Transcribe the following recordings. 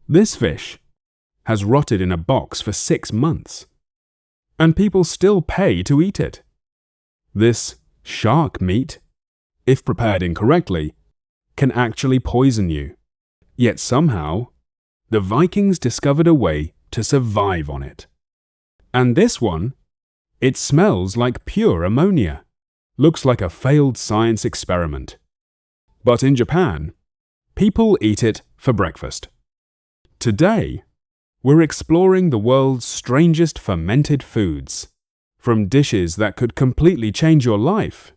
This fish has rotted in a box for 6 months, and people still pay to eat it. This shark meat, if prepared incorrectly, can actually poison you. Yet somehow, the Vikings discovered a way to survive on it. And this one, it smells like pure ammonia. Looks like a failed science experiment. But in Japan, people eat it for breakfast. Today, we're exploring the world's strangest fermented foods, from dishes that could completely change your life,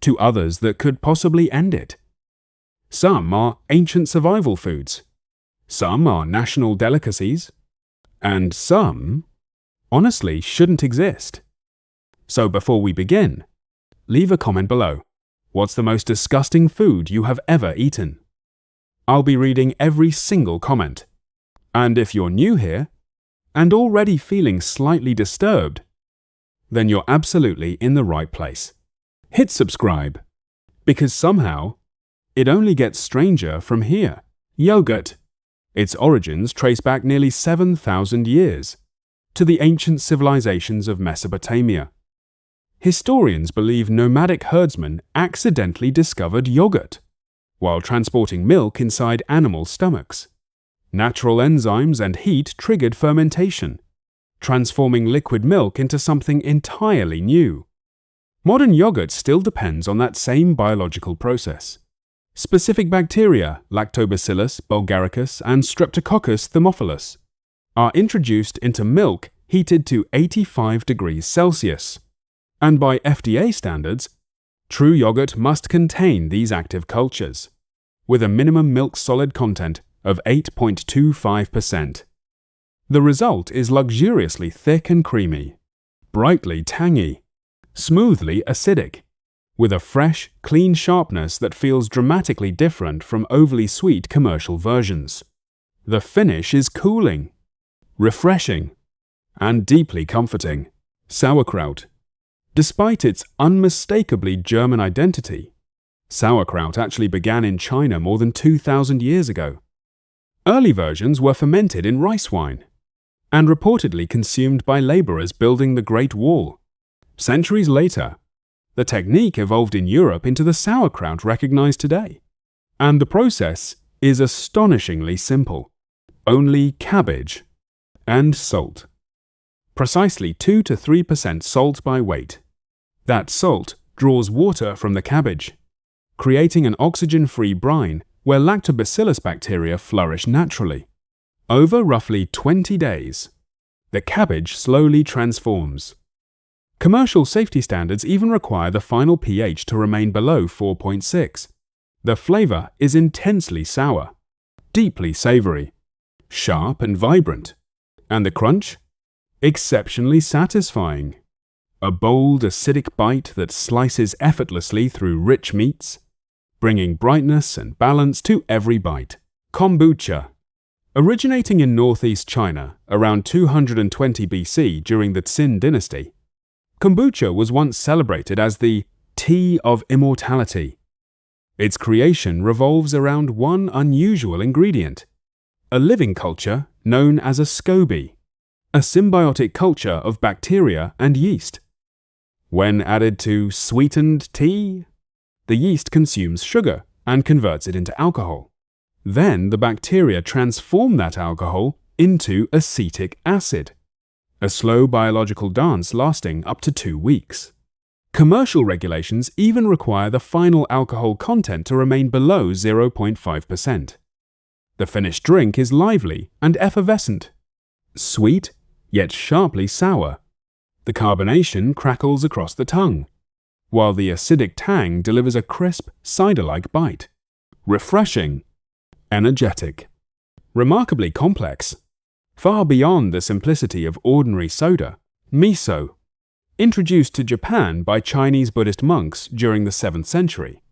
to others that could possibly end it. Some are ancient survival foods, some are national delicacies, and some, honestly, shouldn't exist. So before we begin, leave a comment below. What's the most disgusting food you have ever eaten? I'll be reading every single comment. And if you're new here, and already feeling slightly disturbed, then you're absolutely in the right place. Hit subscribe, because somehow, it only gets stranger from here. Yogurt. Its origins trace back nearly 7,000 years, to the ancient civilizations of Mesopotamia. Historians believe nomadic herdsmen accidentally discovered yogurt while transporting milk inside animal stomachs. Natural enzymes and heat triggered fermentation, transforming liquid milk into something entirely new. Modern yogurt still depends on that same biological process. Specific bacteria, Lactobacillus bulgaricus and Streptococcus thermophilus, are introduced into milk heated to 85 degrees Celsius. And by FDA standards, true yogurt must contain these active cultures, with a minimum milk solid content of 8.25%. The result is luxuriously thick and creamy, brightly tangy, smoothly acidic, with a fresh, clean sharpness that feels dramatically different from overly sweet commercial versions. The finish is cooling, refreshing, and deeply comforting. Sauerkraut. Despite its unmistakably German identity, sauerkraut actually began in China more than 2,000 years ago. Early versions were fermented in rice wine and reportedly consumed by laborers building the Great Wall. Centuries later, the technique evolved in Europe into the sauerkraut recognized today. And the process is astonishingly simple. Only cabbage and salt. Precisely 2 to 3% salt by weight. That salt draws water from the cabbage, creating an oxygen-free brine where lactobacillus bacteria flourish naturally. Over roughly 20 days, the cabbage slowly transforms. Commercial safety standards even require the final pH to remain below 4.6. The flavor is intensely sour, deeply savory, sharp and vibrant, and the crunch? Exceptionally satisfying. A bold, acidic bite that slices effortlessly through rich meats, bringing brightness and balance to every bite. Kombucha. Originating in northeast China around 220 BC during the Qin dynasty, kombucha was once celebrated as the tea of immortality. Its creation revolves around one unusual ingredient, a living culture known as a SCOBY, a symbiotic culture of bacteria and yeast. When added to sweetened tea, the yeast consumes sugar and converts it into alcohol. Then the bacteria transform that alcohol into acetic acid, a slow biological dance lasting up to 2 weeks. Commercial regulations even require the final alcohol content to remain below 0.5%. The finished drink is lively and effervescent, sweet yet sharply sour. The carbonation crackles across the tongue, while the acidic tang delivers a crisp, cider-like bite. Refreshing, energetic, remarkably complex, far beyond the simplicity of ordinary soda. Miso. Introduced to Japan by Chinese Buddhist monks during the 7th century,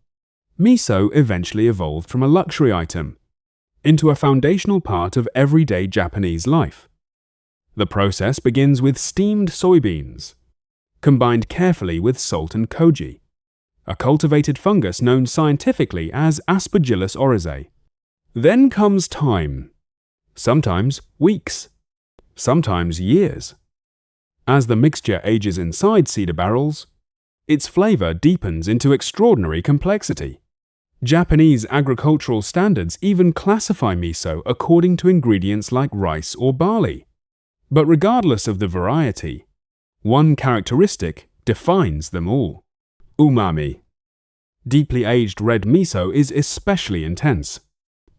miso eventually evolved from a luxury item into a foundational part of everyday Japanese life. The process begins with steamed soybeans, combined carefully with salt and koji, a cultivated fungus known scientifically as Aspergillus oryzae. Then comes time. sometimes weeks, sometimes years. As the mixture ages inside cedar barrels, its flavor deepens into extraordinary complexity. Japanese agricultural standards even classify miso according to ingredients like rice or barley. But regardless of the variety, one characteristic defines them all: umami. Deeply aged red miso is especially intense.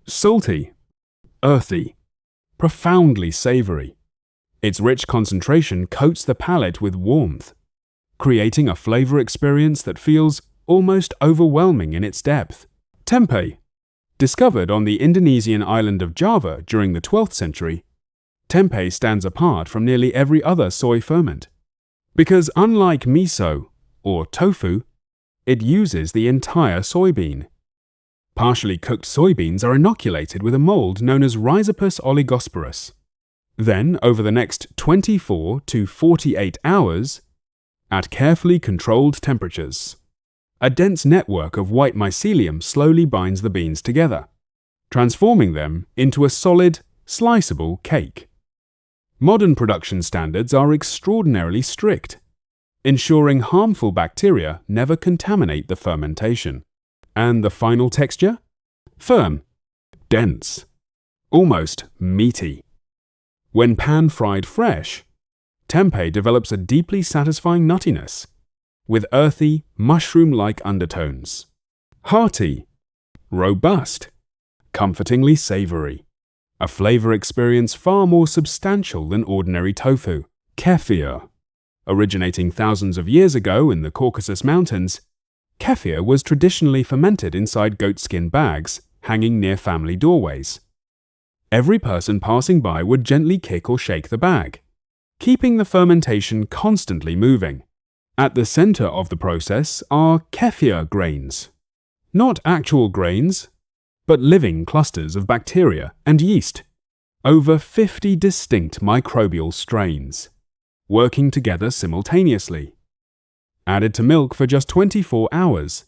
Salty, earthy, profoundly savory. Its rich concentration coats the palate with warmth, creating a flavor experience that feels almost overwhelming in its depth. Tempeh. Discovered on the Indonesian island of Java during the 12th century, tempeh stands apart from nearly every other soy ferment, because unlike miso or tofu, it uses the entire soybean. Partially cooked soybeans are inoculated with a mold known as Rhizopus oligosporus. Then, over the next 24 to 48 hours, at carefully controlled temperatures, a dense network of white mycelium slowly binds the beans together, transforming them into a solid, sliceable cake. Modern production standards are extraordinarily strict, ensuring harmful bacteria never contaminate the fermentation. And the final texture? Firm, dense, almost meaty. When pan-fried fresh, tempeh develops a deeply satisfying nuttiness, with earthy, mushroom-like undertones. Hearty, robust, comfortingly savory. A flavor experience far more substantial than ordinary tofu. Kefir. Originating thousands of years ago in the Caucasus Mountains, kefir was traditionally fermented inside goatskin bags hanging near family doorways. Every person passing by would gently kick or shake the bag, keeping the fermentation constantly moving. At the center of the process are kefir grains. Not actual grains, but living clusters of bacteria and yeast. Over 50 distinct microbial strains, working together simultaneously. Added to milk for just 24 hours,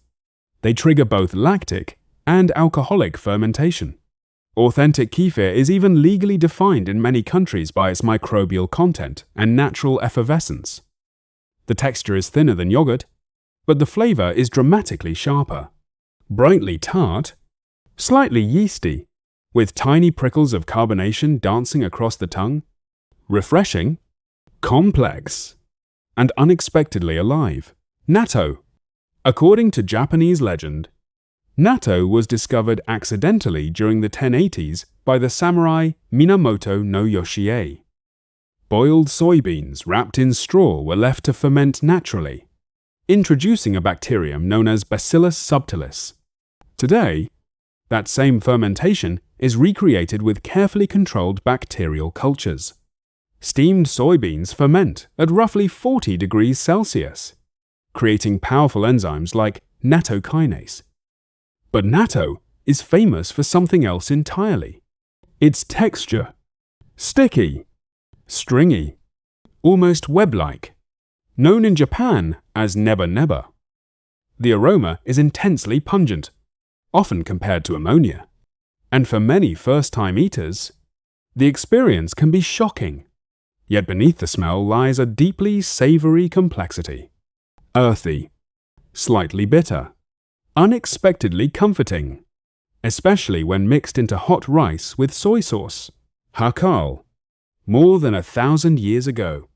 they trigger both lactic and alcoholic fermentation. Authentic kefir is even legally defined in many countries by its microbial content and natural effervescence. The texture is thinner than yogurt, but the flavor is dramatically sharper. Brightly tart, slightly yeasty, with tiny prickles of carbonation dancing across the tongue. Refreshing, complex, and unexpectedly alive. Natto. According to Japanese legend, natto was discovered accidentally during the 1080s by the samurai Minamoto no Yoshie. Boiled soybeans wrapped in straw were left to ferment naturally, introducing a bacterium known as Bacillus subtilis. Today, that same fermentation is recreated with carefully controlled bacterial cultures. Steamed soybeans ferment at roughly 40 degrees Celsius, creating powerful enzymes like nattokinase. But natto is famous for something else entirely. Its texture. Sticky, stringy, almost web-like. Known in Japan as neba-neba. The aroma is intensely pungent, often compared to ammonia. And for many first-time eaters, the experience can be shocking. Yet beneath the smell lies a deeply savory complexity. Earthy, slightly bitter, unexpectedly comforting, especially when mixed into hot rice with soy sauce. Hákarl. More than 1,000 years ago,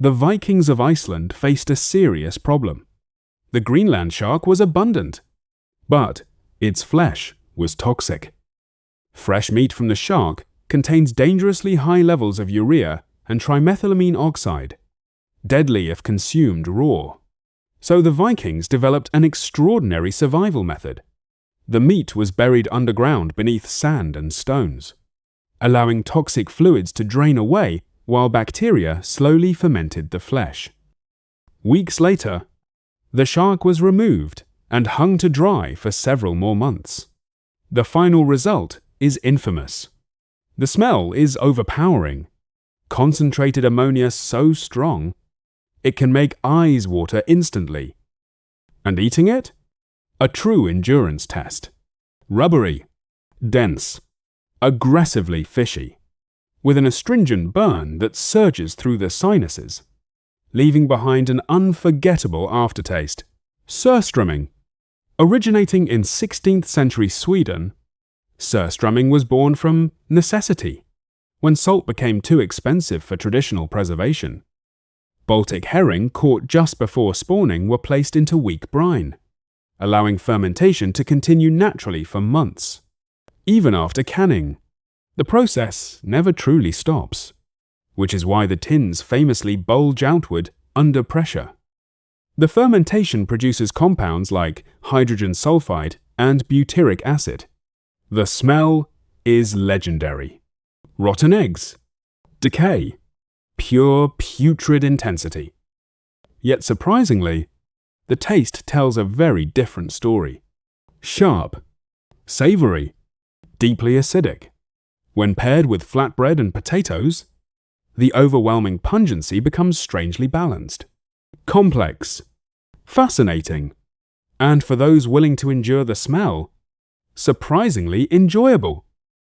the Vikings of Iceland faced a serious problem. The Greenland shark was abundant, but its flesh was toxic. Fresh meat from the shark contains dangerously high levels of urea and trimethylamine oxide, deadly if consumed raw. So the Vikings developed an extraordinary survival method. The meat was buried underground beneath sand and stones, allowing toxic fluids to drain away while bacteria slowly fermented the flesh. Weeks later, the shark was removed and hung to dry for several more months. The final result is infamous. The smell is overpowering. Concentrated ammonia so strong, it can make eyes water instantly. And eating it? A true endurance test. Rubbery, dense, aggressively fishy. with an astringent burn that surges through the sinuses, leaving behind an unforgettable aftertaste. Surströmming. Originating in 16th century Sweden, surströmming was born from necessity, when salt became too expensive for traditional preservation. Baltic herring caught just before spawning were placed into weak brine, allowing fermentation to continue naturally for months. Even after canning, the process never truly stops, which is why the tins famously bulge outward under pressure. The fermentation produces compounds like hydrogen sulfide and butyric acid. The smell is legendary. Rotten eggs, decay, pure putrid intensity. Yet surprisingly, the taste tells a very different story. Sharp, savory, deeply acidic. When paired with flatbread and potatoes, the overwhelming pungency becomes strangely balanced. Complex, fascinating, and for those willing to endure the smell, surprisingly enjoyable.